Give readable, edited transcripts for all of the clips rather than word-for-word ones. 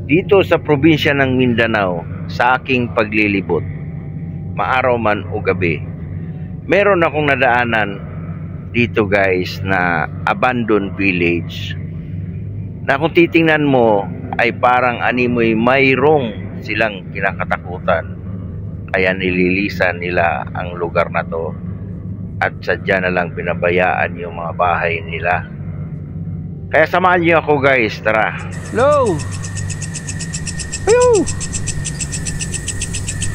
Dito sa probinsya ng Mindanao, sa aking paglilibot, maaraw man o gabi, meron akong nadaanan dito guys na abandoned village na kung titingnan mo ay parang animoy mayroong silang kinakatakutan, kaya nililisan nila ang lugar na to at sadya na lang pinabayaan yung mga bahay nila. Kaya samahan niyo ako guys, tara. Hello! Ayun!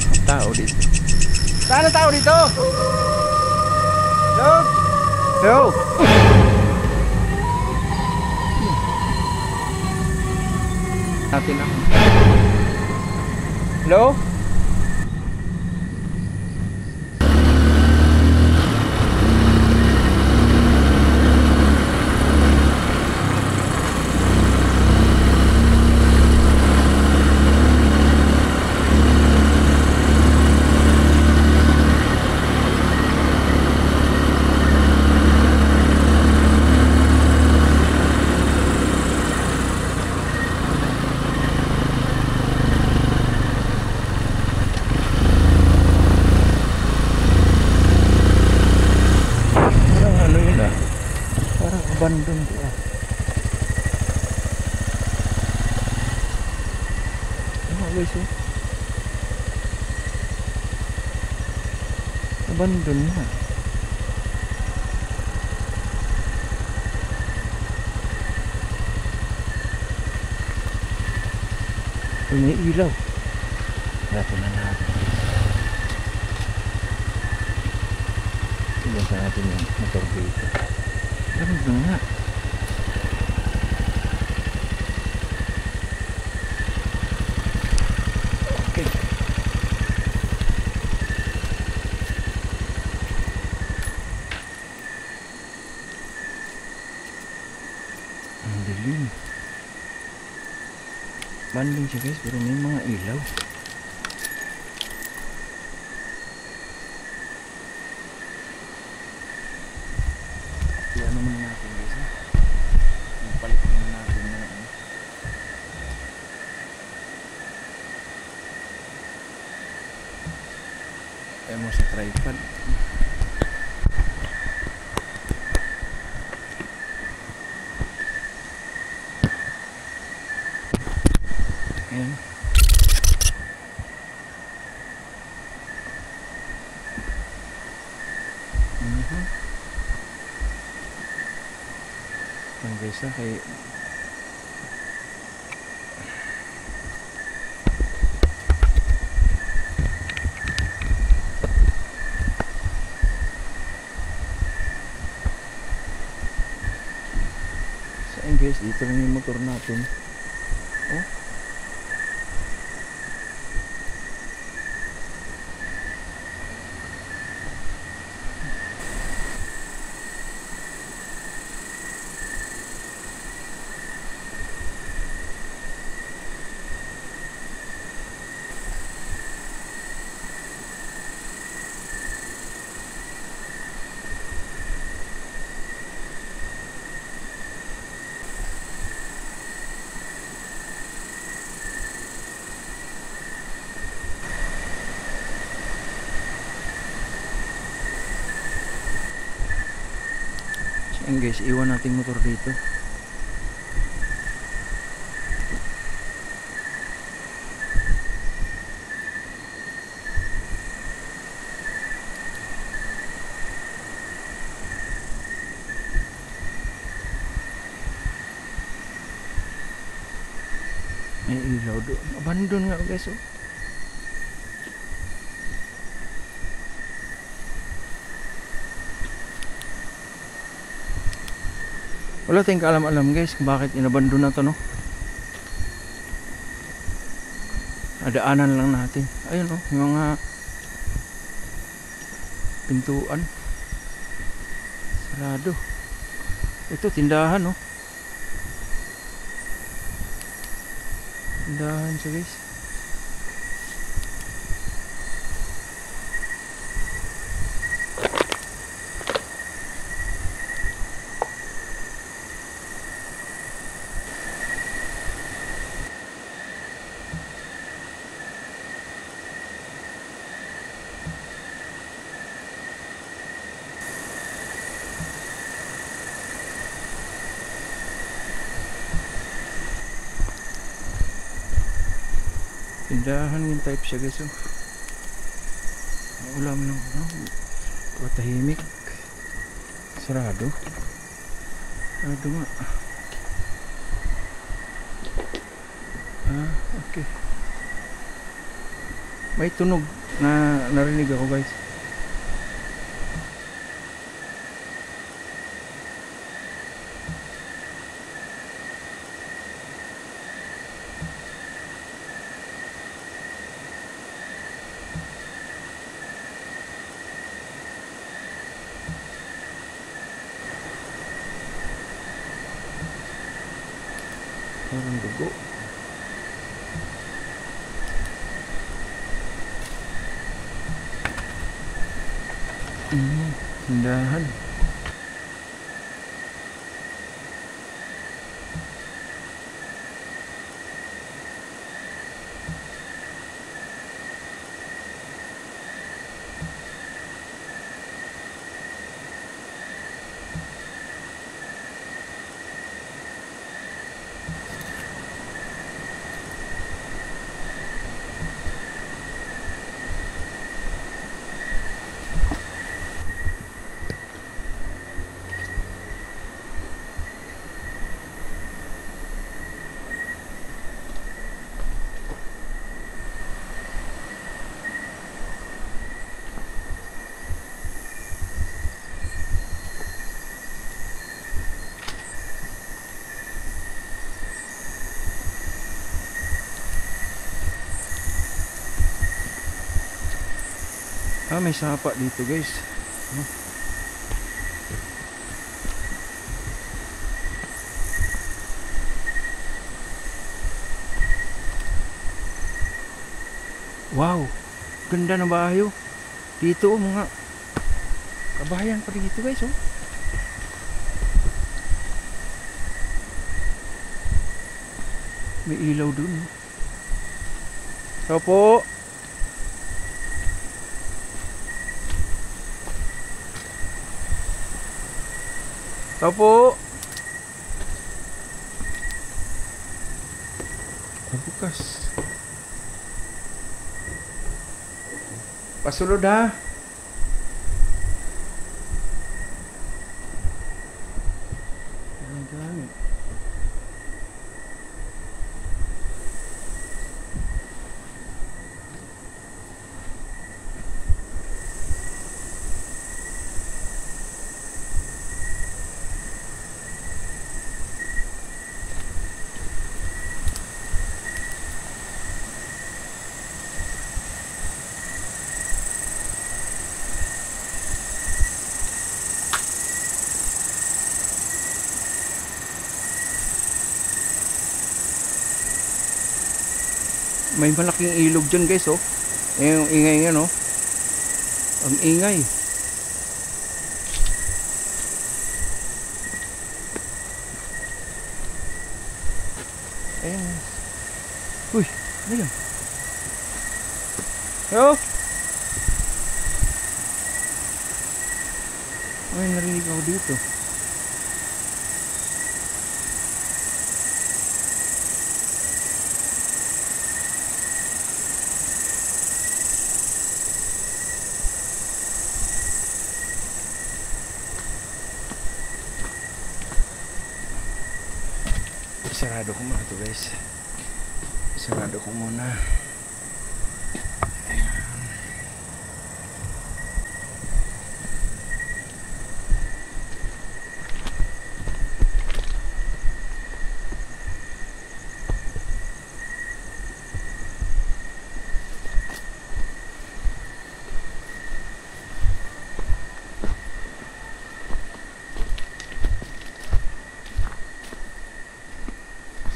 Ang tao dito. Saan ang tao dito? Hello? Hello? Natin ako. Hello? Abandon ko guys, oh. Abandon na. May ilaw. Rato na natin. Tignan sa natin yung motor dito. Abandon nga. Okay. Ang dilim. Banding siya guys, pero may mga ilaw. Ano muna natin guys, ha? Palit muna natin na ano. Kaya mo sa tripod. Ayan. Ayan guys, ha? Kaya guys, dito lang yung motor natin. Oh. Ayan guys, iwan natin motor dito. May ilaw doon. Abandon nga guys, oh. Wala tayong kaalam-alam guys kung bakit inabandon na to, no? Nadaanan lang natin. Ayun, oh, yung mga pintuan sarado. Ito tindahan, oh. Tindahan siya guys. Tindahan yung type siya guys. Oh. Ulam ng patahimik. Sarado. Sarado nga. Okay. May tunog na narinig ako guys. Parang dugo. Tindahan. May sapa dito guys. Wow, ganda ng bahay oh. Dito oh, mga kabahayan pa dito guys oh. May ilaw dun oh. So po. Tao po. Bukas. Pasulod ha. Ang gamit. May malaking ilog dyan guys oh. Yung ingay nga no. Ang ingay. Ayan. Uy, ano yan? Yo. May narinig ako dito. Sarado ko muna to guys. Sarado ko muna.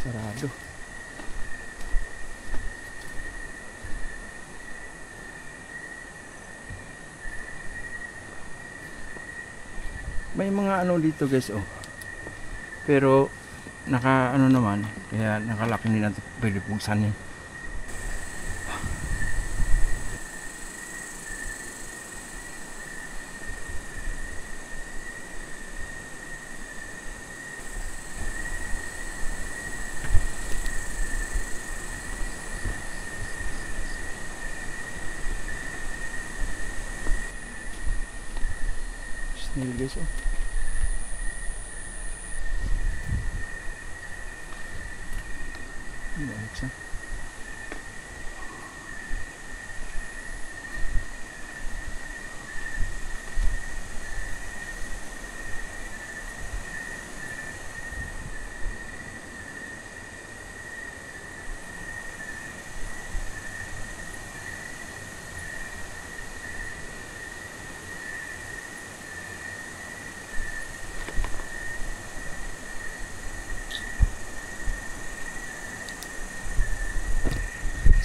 Sarado. May mga ano dito guys oh. Pero naka ano naman, kaya nakalaki din natin pwede buksan yun. snail guys, oh. Balik siya.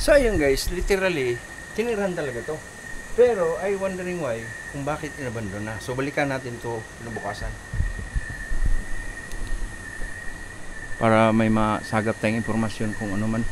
So yun guys, literally, tinirahan talaga to. Pero I wondering why, kung bakit inabandon na. So balikan natin to kinabukasan. Para may masagap tayong impormasyon kung ano man.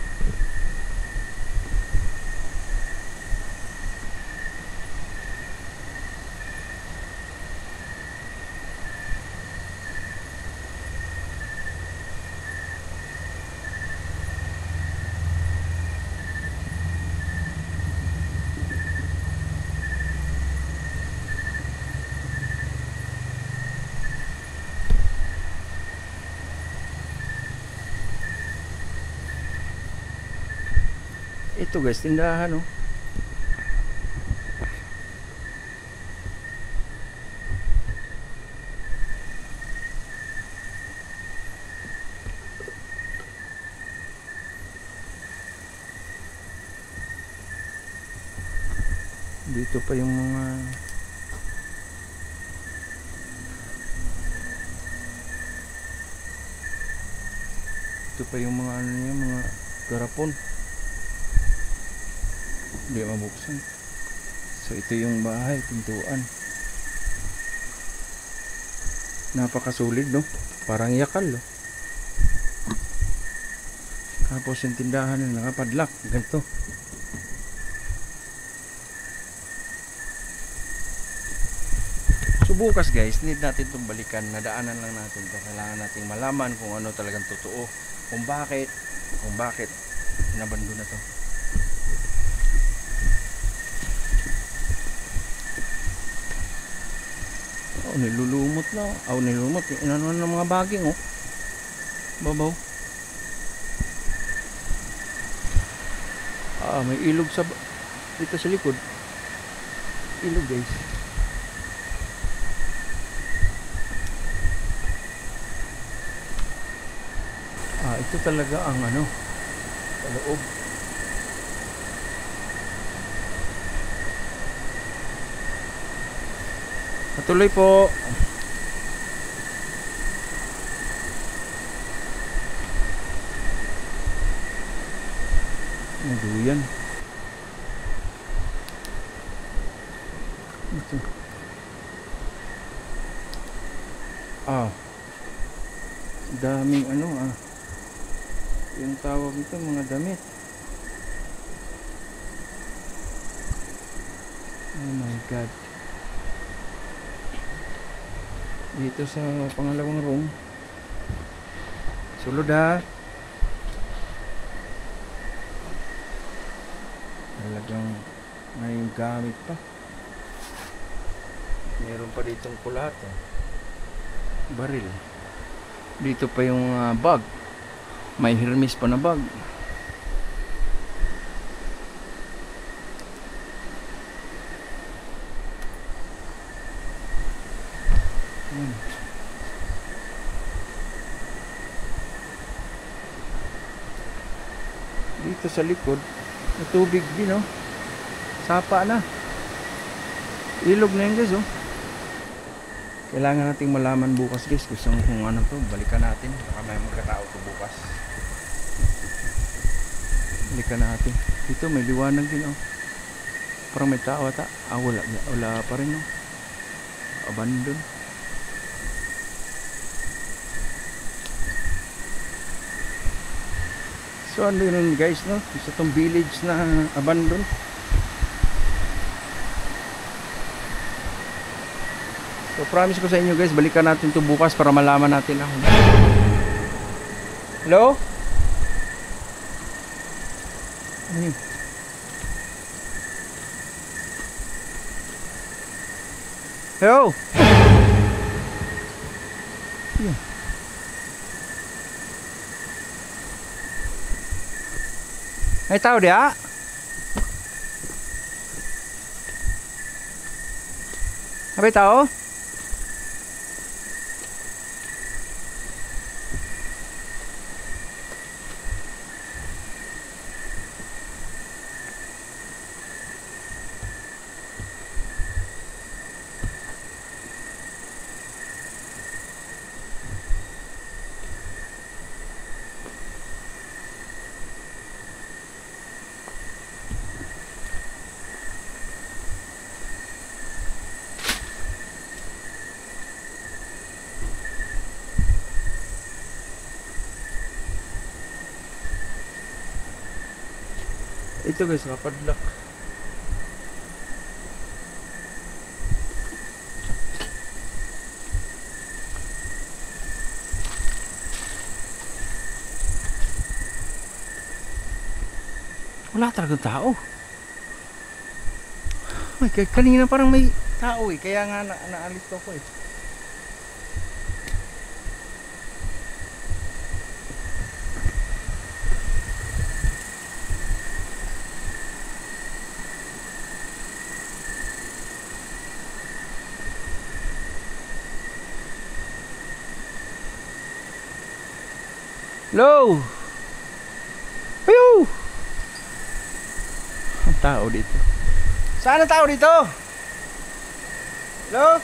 Ito guys, tindahan, oh. Dito pa yung mga ano niya, mga garapon. Hindi mabuksan. So ito yung bahay, pintuan. Napakasulit, no? Parang yakal, no? Tapos yung tindahan na nakapadlock, ganito. So bukas guys, need natin itong balikan. Nadaanan lang natin ito. Kailangan nating malaman kung ano talagang totoo. Kung bakit nabando na to. Oh, nilulumot na. Oh, nilulumot. Inano ng mga baging, oh. Babaw. May ilog sa dito sa likod. Ilog, guys. Ito talaga ang ano, sa loob. Patuloy po. Duyan. Ito. Daming ano, yung tawag nito, mga damit. Oh my god. Dito sa pangalawang room, sulod, ha. Talagang may gamit pa. Meron pa ditong kulata, baril. Dito pa yung bag. May Hermes pa na bag. Dito sa likod, may tubig din, oh. Sapa na. Ilog na yun, guys, oh. Kailangan nating malaman bukas, guys, kung ano to. Balikan natin. Baka may magkatao to bukas. Balikan natin. Dito may liwanag din, oh. Parang may tao ata. Wala pa rin, oh. Abandon. So ano yun, guys, no? Isa tong village na abandon. So promise ko sa inyo, guys, balikan natin to bukas para malaman natin ako. Hello? Ano yun? Hello? Yun. May tao diya? May tao? Ito guys, nakapadlock. Wala talagang tao. Ay, kanina parang may tao eh. Kaya nga naalis ko eh. Hello! Ayun! Ang tao dito. Saan ang tao dito? Hello?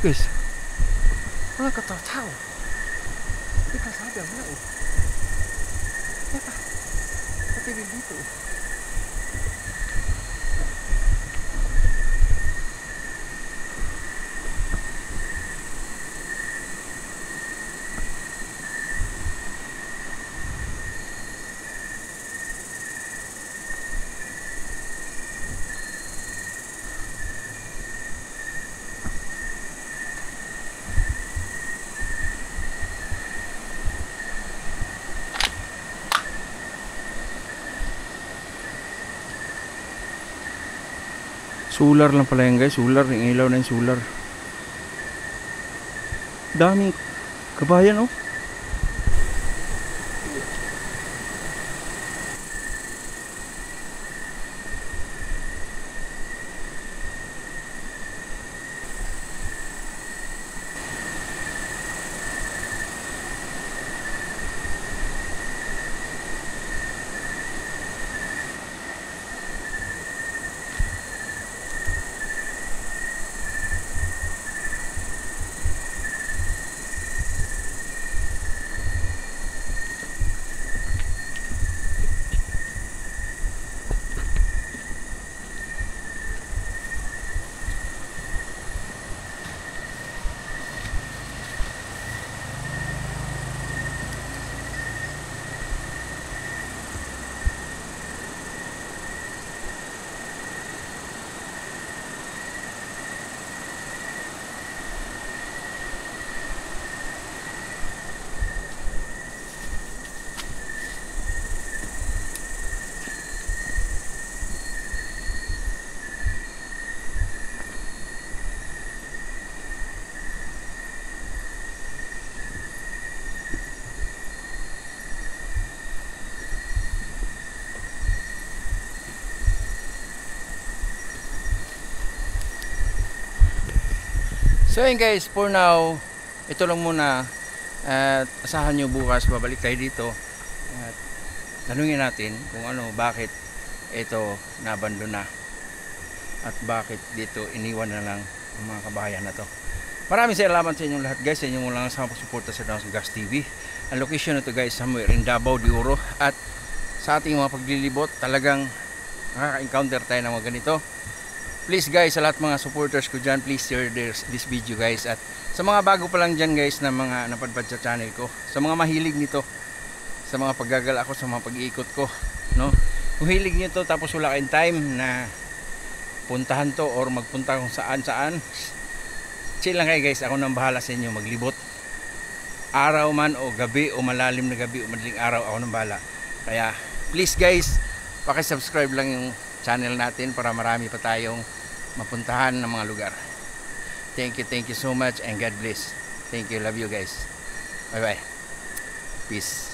Guys, wala ka tao. Hindi ka sabi ang wala oh. Teka, patigil dito. Solar lang pala yan guys, solar, yung ilaw na yung solar. Daming kabayan oh. So yun guys, for now, ito lang muna. At asahan nyo bukas, babalik tayo dito. At tanungin natin kung ano, bakit ito nabandon na. At bakit dito iniwan na lang ang mga kabahayan na to. Maraming salamat sa inyong lahat guys, sa inyong lang sa pagsuporta sa Dance Gas TV. Ang location na to guys, somewhere in Davao de Oro. At sa ating mga paglilibot. Talagang nakaka-encounter tayo ng mga ganito. Please guys, sa lahat mga supporters ko dyan, please share this video guys. At sa mga bago pa lang dyan guys na mga napadpad sa channel ko, sa mga mahilig nito, sa mga paggagala ko, sa mga pag-iikot ko, no? Kung hilig nyo to tapos wala kayong time na puntahan to or magpunta kung saan chill lang kayo guys. Ako nang bahala sa inyo maglibot, araw man o gabi o malalim na gabi o madaling araw, ako nang bahala. Kaya please guys, paki-subscribe lang yung channel natin para marami pa tayong mapuntahan ng mga lugar. Thank you so much and God bless. Thank you, love you guys. Bye bye, peace.